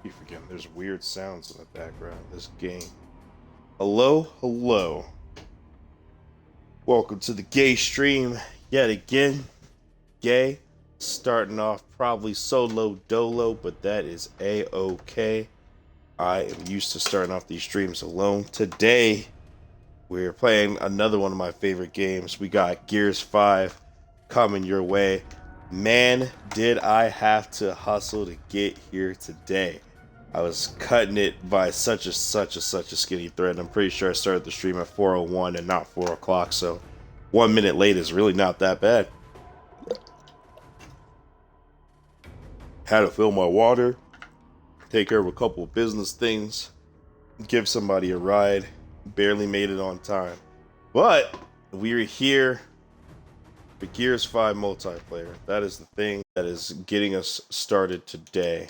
Keep forgetting there's weird sounds in the background of this game. Hello, hello. Welcome to the gay stream yet again. Gay. Starting off probably solo dolo, but that is a-okay. I am used to starting off these streams alone. Today, we're playing another one of my favorite games. We got Gears 5 coming your way. Man, did I have to hustle to get here today. I was cutting it by such a skinny thread. I'm pretty sure I started the stream at 4:01 and not 4 o'clock, so 1 minute late is really not that bad. Had to fill my water, take care of a couple of business things, give somebody a ride. Barely made it on time. But we're here for Gears 5 multiplayer. That is the thing that is getting us started today.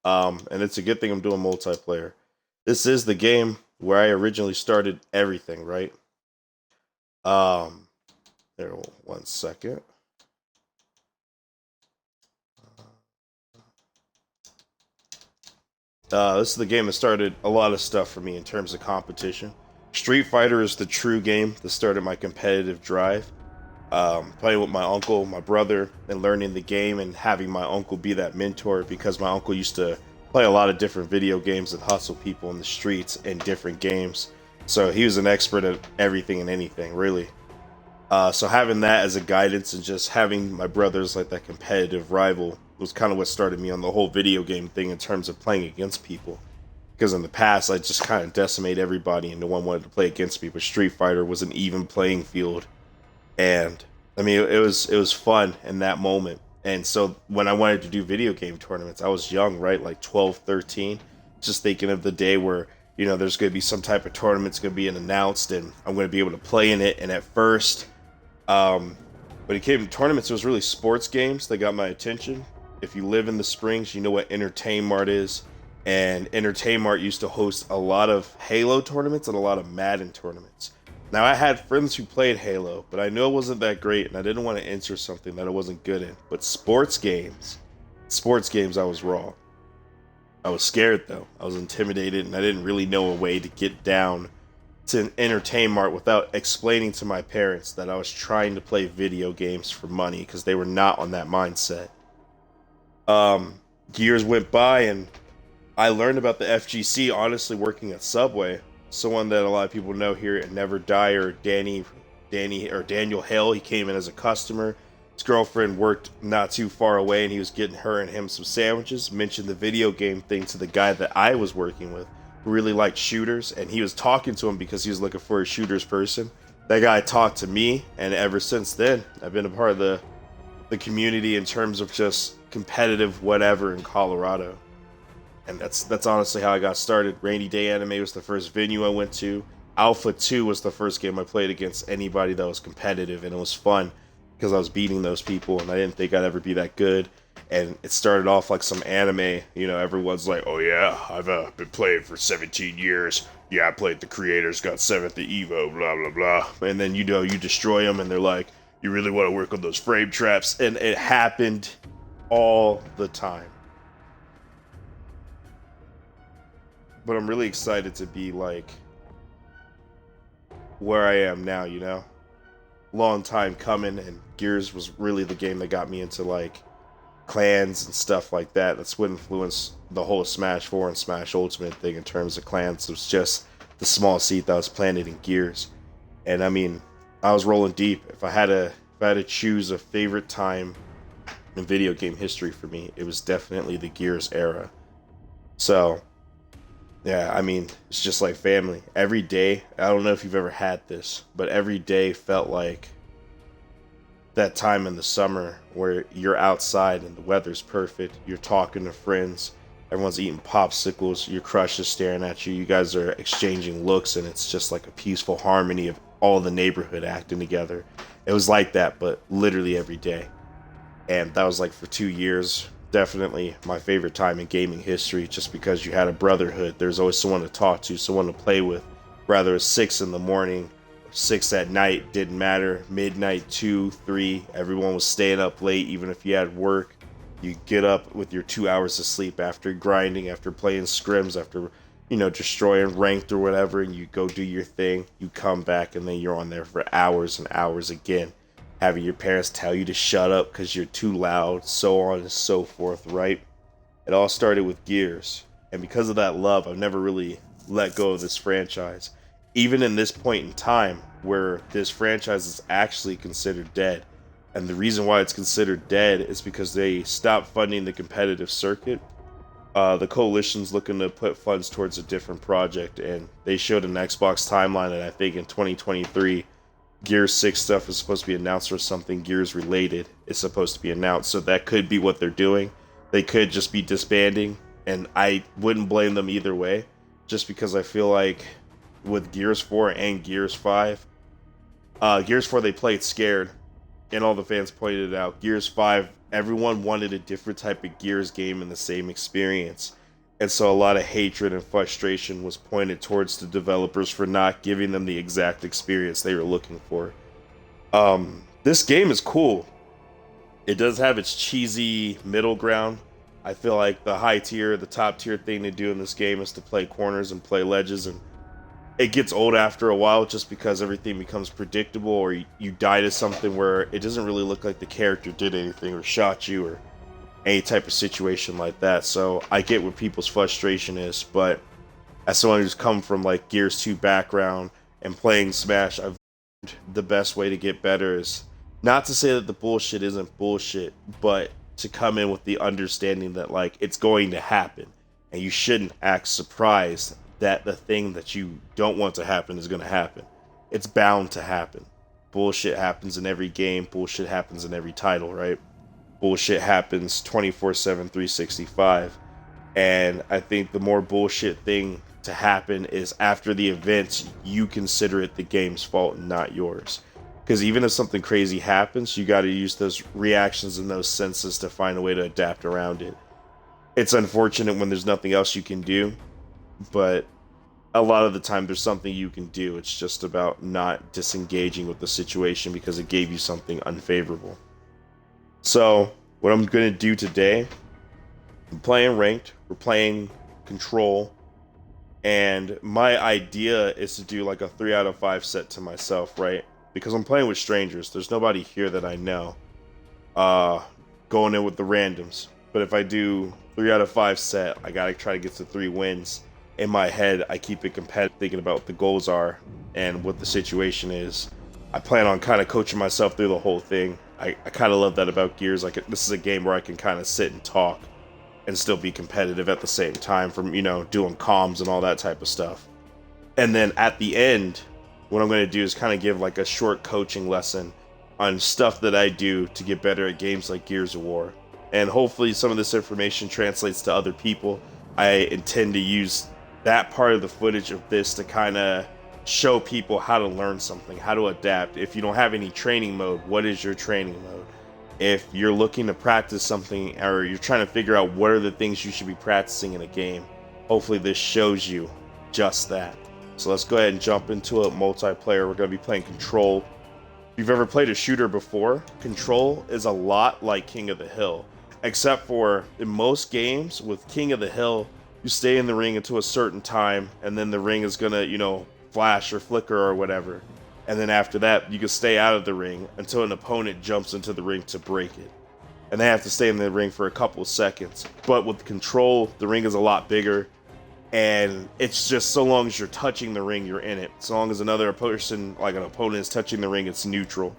And it's a good thing I'm doing multiplayer. This is the game where I originally started everything, right? There, 1 second. This is the game that started a lot of stuff for me in terms of competition. Street Fighter is the true game that started my competitive drive. Playing with my uncle, my brother, and learning the game and having my uncle be that mentor, because my uncle used to play a lot of different video games and hustle people in the streets in different games. So he was an expert at everything and anything, really. So having that as a guidance and just having my brothers like that competitive rival was kind of what started me on the whole video game thing in terms of playing against people. Because in the past, I just kind of decimate everybody and no one wanted to play against me, but Street Fighter was an even playing field. And I mean, it was fun in that moment. And so when I wanted to do video game tournaments, I was young, right? Like 12, 13, just thinking of the day where, you know, there's going to be some type of tournament's going to be announced and I'm going to be able to play in it. And at first, when it came to tournaments, it was really sports games that got my attention. If you live in the Springs, you know what Entertainmart is. And Entertainmart used to host a lot of Halo tournaments and a lot of Madden tournaments. Now, I had friends who played Halo, but I knew it wasn't that great, and I didn't want to enter something that I wasn't good in. But sports games, I was raw. I was scared, though. I was intimidated, and I didn't really know a way to get down to an Entertainmart without explaining to my parents that I was trying to play video games for money, because they were not on that mindset. Years went by, and I learned about the FGC honestly working at Subway. Someone that a lot of people know here at Never Die, or Daniel Hale. He came in as a customer. His girlfriend worked not too far away, and he was getting her and him some sandwiches. Mentioned the video game thing to the guy that I was working with, who really liked shooters, and he was talking to him because he was looking for a shooters person. That guy talked to me, and ever since then, I've been a part of the community in terms of just competitive whatever in Colorado. And that's honestly how I got started. Rainy Day Anime was the first venue I went to. Alpha 2 was the first game I played against anybody that was competitive, and it was fun because I was beating those people, and I didn't think I'd ever be that good. And it started off like some anime, you know, everyone's like, oh yeah, I've been playing for 17 years. Yeah, I played the creators, got 7th at EVO, blah, blah, blah. And then, you know, you destroy them, and they're like, you really want to work on those frame traps? And it happened all the time. But I'm really excited to be like where I am now, you know? Long time coming, and Gears was really the game that got me into like clans and stuff like that. That's what influenced the whole Smash 4 and Smash Ultimate thing in terms of clans. It was just the small seed that was planted in Gears. And I mean, I was rolling deep. If I had to choose a favorite time in video game history for me, it was definitely the Gears era. So yeah, I mean, it's just like family. Every day, I don't know if you've ever had this, but every day felt like that time in the summer where you're outside and the weather's perfect. You're talking to friends. Everyone's eating popsicles. Your crush is staring at you. You guys are exchanging looks, and it's just like a peaceful harmony of all the neighborhood acting together. It was like that, but literally every day. And that was like for 2 years. Definitely my favorite time in gaming history, just because you had a brotherhood. There's always someone to talk to, someone to play with. Whether it was 6 in the morning or 6 at night, didn't matter. Midnight, 2, 3, everyone was staying up late, even if you had work. You get up with your 2 hours of sleep after grinding, after playing scrims, after, destroying ranked or whatever, and you go do your thing. You come back, and then you're on there for hours and hours again, having your parents tell you to shut up because you're too loud, so on and so forth, right? It all started with Gears, and because of that love, I've never really let go of this franchise. Even in this point in time where this franchise is actually considered dead. And the reason why it's considered dead is because they stopped funding the competitive circuit. The coalition's looking to put funds towards a different project, and they showed an Xbox timeline, and I think in 2023, Gears 6 stuff is supposed to be announced, or something Gears related is supposed to be announced. So that could be what they're doing. They could just be disbanding, and I wouldn't blame them either way, just because I feel like with Gears 4 and Gears 5, Gears 4 they played scared, and all the fans pointed it out. Gears 5, everyone wanted a different type of Gears game in the same experience. And so a lot of hatred and frustration was pointed towards the developers for not giving them the exact experience they were looking for. This game is cool. It does have its cheesy middle ground. I feel like the top tier thing to do in this game is to play corners and play ledges, and it gets old after a while just because everything becomes predictable, or you die to something where it doesn't really look like the character did anything or shot you or any type of situation like that. So I get what people's frustration is, but as someone who's come from like Gears 2 background and playing Smash, I've learned the best way to get better is not to say that the bullshit isn't bullshit, but to come in with the understanding that like it's going to happen, and you shouldn't act surprised that the thing that you don't want to happen is going to happen. It's bound to happen. Bullshit happens in every game. Bullshit happens in every title, right? Bullshit happens 24/7, 365. And I think the more bullshit thing to happen is after the events, you consider it the game's fault and not yours. Because even if something crazy happens, you got to use those reactions and those senses to find a way to adapt around it. It's unfortunate when there's nothing else you can do, but a lot of the time there's something you can do. It's just about not disengaging with the situation because it gave you something unfavorable. So what I'm going to do today, I'm playing ranked, we're playing control, and my idea is to do like a 3 out of 5 set to myself, right? Because I'm playing with strangers. There's nobody here that I know going in with the randoms. But if I do 3 out of 5 set, I gotta try to get to 3 wins. In my head, I keep it competitive, thinking about what the goals are and what the situation is. I plan on kind of coaching myself through the whole thing. I kind of love that about Gears. Like, this is a game where I can kind of sit and talk and still be competitive at the same time, from, doing comms and all that type of stuff. And then at the end, what I'm going to do is kind of give like a short coaching lesson on stuff that I do to get better at games like Gears of War. And hopefully some of this information translates to other people. I intend to use that part of the footage of this to kind of show people how to learn something, how to adapt. If you don't have any training mode, what is your training mode? If you're looking to practice something, or you're trying to figure out what are the things you should be practicing in a game, hopefully this shows you just that. So let's go ahead and jump into it. Multiplayer, we're going to be playing Control. If you've ever played a shooter before, Control is a lot like King of the Hill, except for in most games with King of the Hill, you stay in the ring until a certain time, and then the ring is going to, flash or flicker or whatever. And then after that, you can stay out of the ring until an opponent jumps into the ring to break it. And they have to stay in the ring for a couple of seconds. But with Control, the ring is a lot bigger. And it's just so long as you're touching the ring, you're in it. So long as another person, like an opponent, is touching the ring, it's neutral.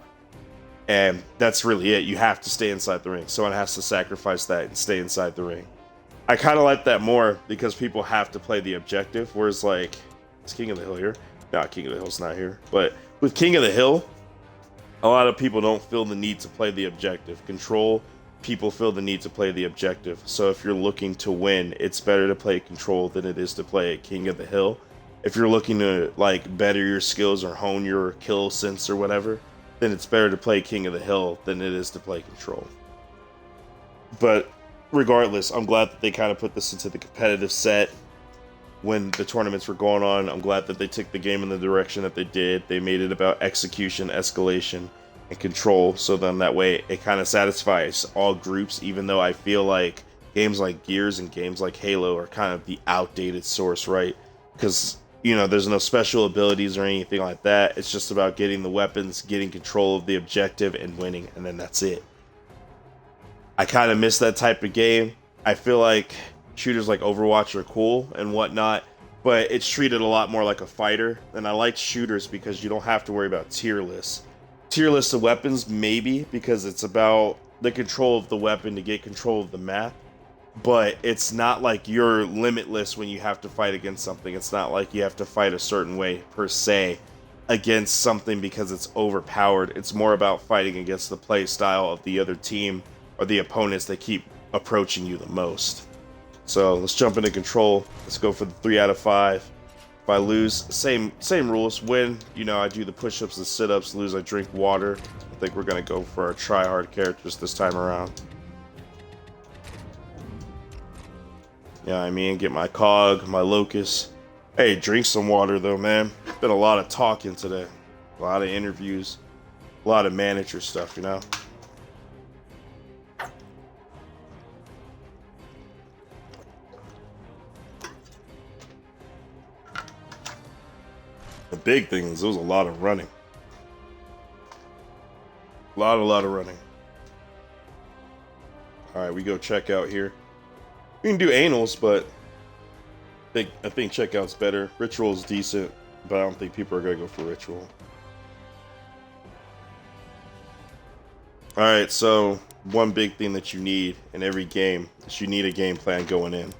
And that's really it. You have to stay inside the ring. Someone has to sacrifice that and stay inside the ring. I kind of like that more because people have to play the objective. Whereas, like, is King of the Hill here? No, King of the Hill's not here. But with King of the Hill, a lot of people don't feel the need to play the objective. Control, people feel the need to play the objective. So if you're looking to win, it's better to play Control than it is to play King of the Hill. If you're looking to like better your skills or hone your kill sense or whatever, then it's better to play King of the Hill than it is to play Control. But regardless, I'm glad that they kind of put this into the competitive set when the tournaments were going on. I'm glad that they took the game in the direction that they did. They made it about execution, escalation, and control. So then that way it kind of satisfies all groups, even though I feel like games like Gears and games like Halo are kind of the outdated source, right? Because, you know, there's no special abilities or anything like that. It's just about getting the weapons, getting control of the objective, and winning, and then that's it. I kind of miss that type of game. I feel like shooters like Overwatch are cool and whatnot, but it's treated a lot more like a fighter. And I like shooters because you don't have to worry about tier lists. Tier lists of weapons, maybe, because it's about the control of the weapon to get control of the map. But it's not like you're limitless when you have to fight against something. It's not like you have to fight a certain way, per se, against something because it's overpowered. It's more about fighting against the play style of the other team or the opponents that keep approaching you the most. So let's jump into control. Let's go for the 3 out of 5. If I lose, same rules. Win, you know, I do the push-ups, the sit-ups. Lose, I drink water. I think we're gonna go for our try-hard characters this time around. Yeah, I mean, get my cog, my locust. Hey, drink some water though, man. Been a lot of talking today, a lot of interviews, a lot of manager stuff, you know. The big thing is there was a lot of running. A lot of running. All right, we go check out here. We can do anals, but I think checkout's better. Ritual is decent, but I don't think people are gonna go for ritual. All right, so one big thing that you need in every game is you need a game plan going in.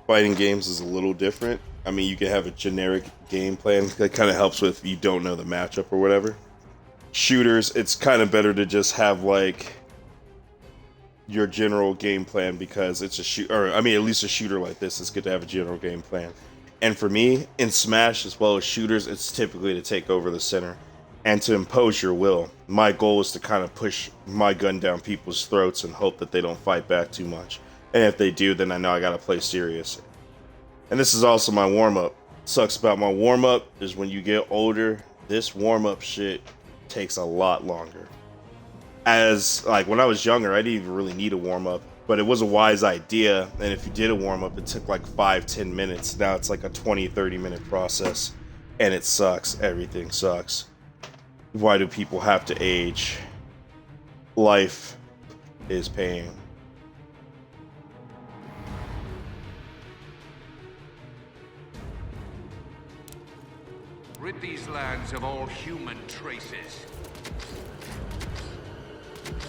Fighting games is a little different. I mean, you can have a generic game plan that kind of helps with you don't know the matchup or whatever. Shooters, it's kind of better to just have like your general game plan because it's a shoot, or I mean, at least a shooter like this, it's good to have a general game plan. And for me, in Smash as well as shooters, it's typically to take over the center and to impose your will. My goal is to kind of push my gun down people's throats and hope that they don't fight back too much. And if they do, then I know I gotta play serious. And this is also my warm-up. Sucks about my warm-up is when you get older, this warm-up shit takes a lot longer. As like when I was younger, I didn't even really need a warm-up, but it was a wise idea. And if you did a warm-up, it took like 5-10 minutes. Now it's like a 20-30 minute process, and it sucks. Everything sucks. Why do people have to age? Life is pain. Rid these lands of all human traces.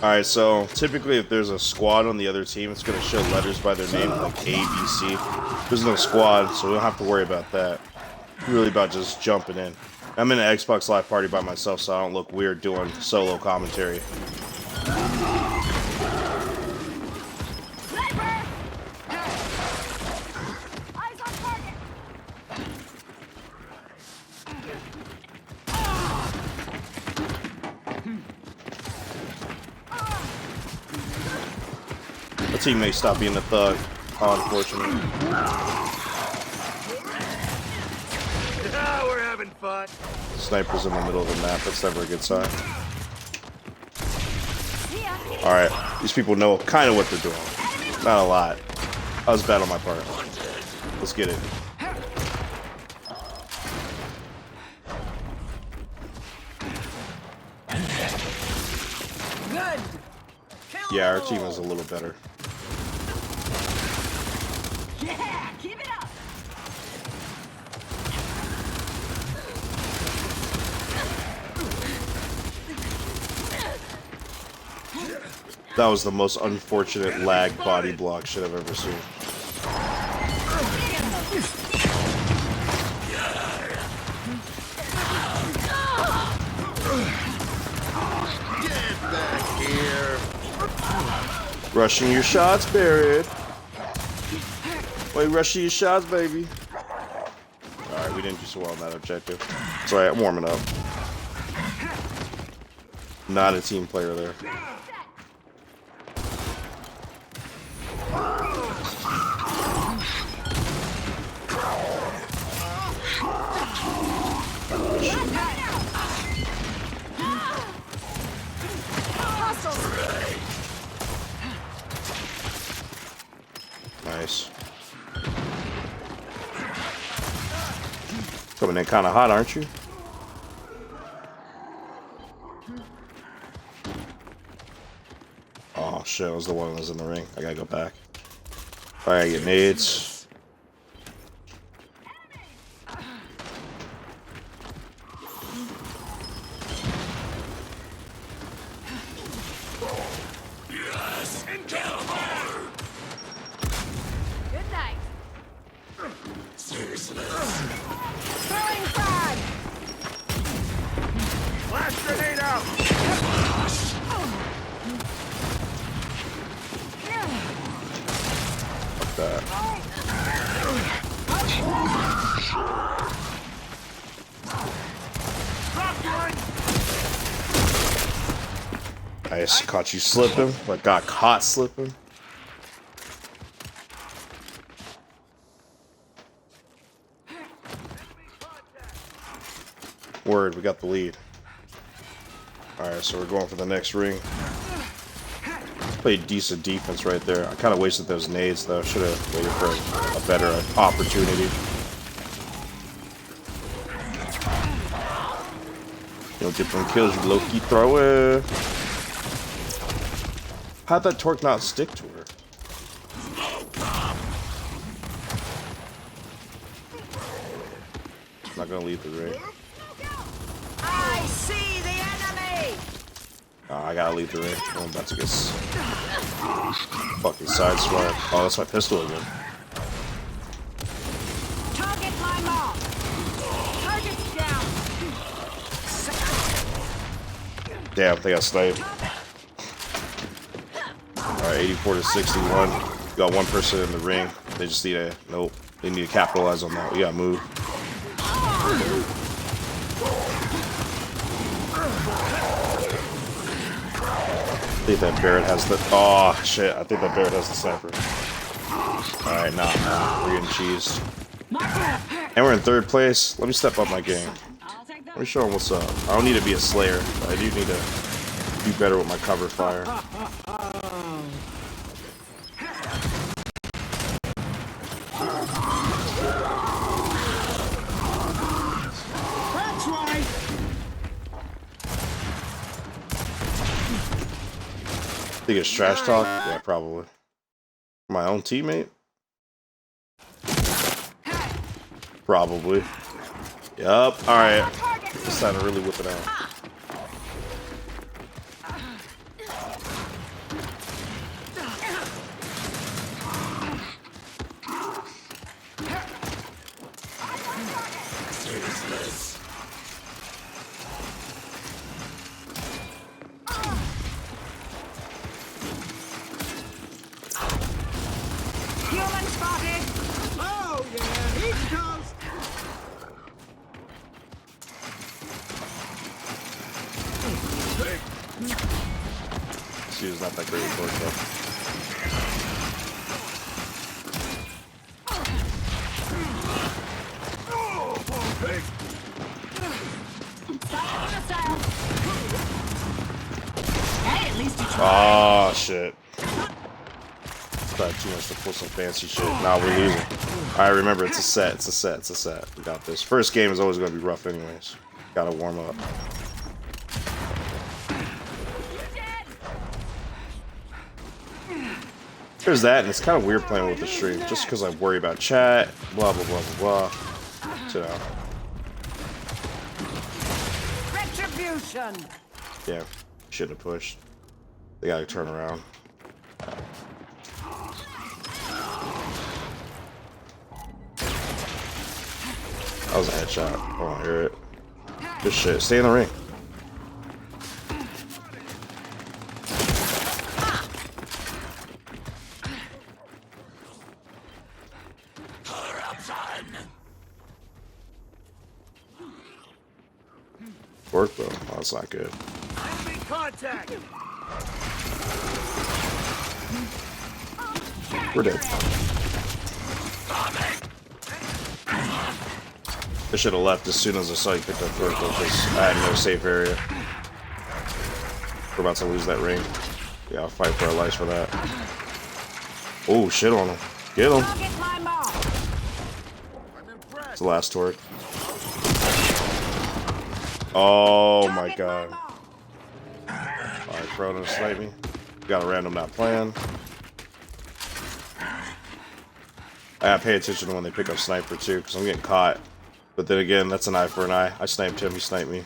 Alright, so typically if there's a squad on the other team, it's going to show letters by their name, like A, B, C. There's no squad, so we don't have to worry about that. It's really about just jumping in. I'm in an Xbox Live party by myself, so I don't look weird doing solo commentary. My teammate stopped being a thug, unfortunately. We're having fun. Snipers in the middle of the map, that's never a good sign. Alright, these people know kind of what they're doing. Not a lot. I was bad on my part. Let's get it. Yeah, our team is a little better. Yeah, keep it up. That was the most unfortunate lag body block shit I've ever seen. Get back here. Rushing your shots, Barrett. Wait, rushing your shots, baby. Alright, we didn't do so well on that objective. It's alright, I'm warming up. Not a team player there. Nice. Coming in kind of hot, aren't you? Oh shit, I was the one that was in the ring. I gotta go back. I gotta get nades. Good night. Throwing frag. Blast grenade out! Fuck that. Nice, caught you slipping. Like got caught slipping. Word, we got the lead. Alright, so we're going for the next ring. Played decent defense right there. I kind of wasted those nades though. Should have waited for a better opportunity. You don't get them kills, you low-key throw it. How'd that torque not stick to her? Not gonna leave the ring. I see the enemy. I gotta leave the ring. I'm about to get fucking sideswiped. Oh, that's my pistol again. Target my mark. Target's down. Damn, they got sniped. Alright, 84 to 61. Got one person in the ring. They just need to, nope. They need to capitalize on that. We gotta move. I think that Barrett has the, oh shit, I think that Barrett has the sniper. Alright, nah, we're getting cheesed. And we're in third place. Let me step up my game. I'll take Let me show them what's up. I don't need to be a slayer, but I do need to do better with my cover fire. That's right. Think it's trash talk? Yeah, probably. My own teammate? Probably. Yup. Alright. It's time to really whip it out. Human spotted. Oh yeah, he comes! She was not that great at torque though. Hey, at least you tried. Oh shit. It's probably too much to pull some fancy shit. Nah, we're losing. Alright, remember, it's a set. It's a set. It's a set. We got this. First game is always going to be rough anyways. Gotta warm up. There's that, and it's kind of weird playing with the stream, just because I worry about chat, blah, blah, blah, blah, blah. So, Retribution. yeah, should have pushed. They gotta turn around. That was a headshot. I want to hear it. Good shit. Stay in the ring. Work though. Oh, that's not good. Enemy contact! We're dead. I should have left as soon as I saw you pick up vertical because I had no safe area. We're about to lose that ring. Yeah, I'll fight for our lives for that. Oh, shit on him. Get him. Target my mark. I'm impressed. It's the last torque. Oh my Target god. mark. Alright, Crow didn't snipe me. Got a random not plan. I gotta pay attention to when they pick up sniper too, because I'm getting caught. But then again, that's an eye for an eye. I sniped him, he sniped me.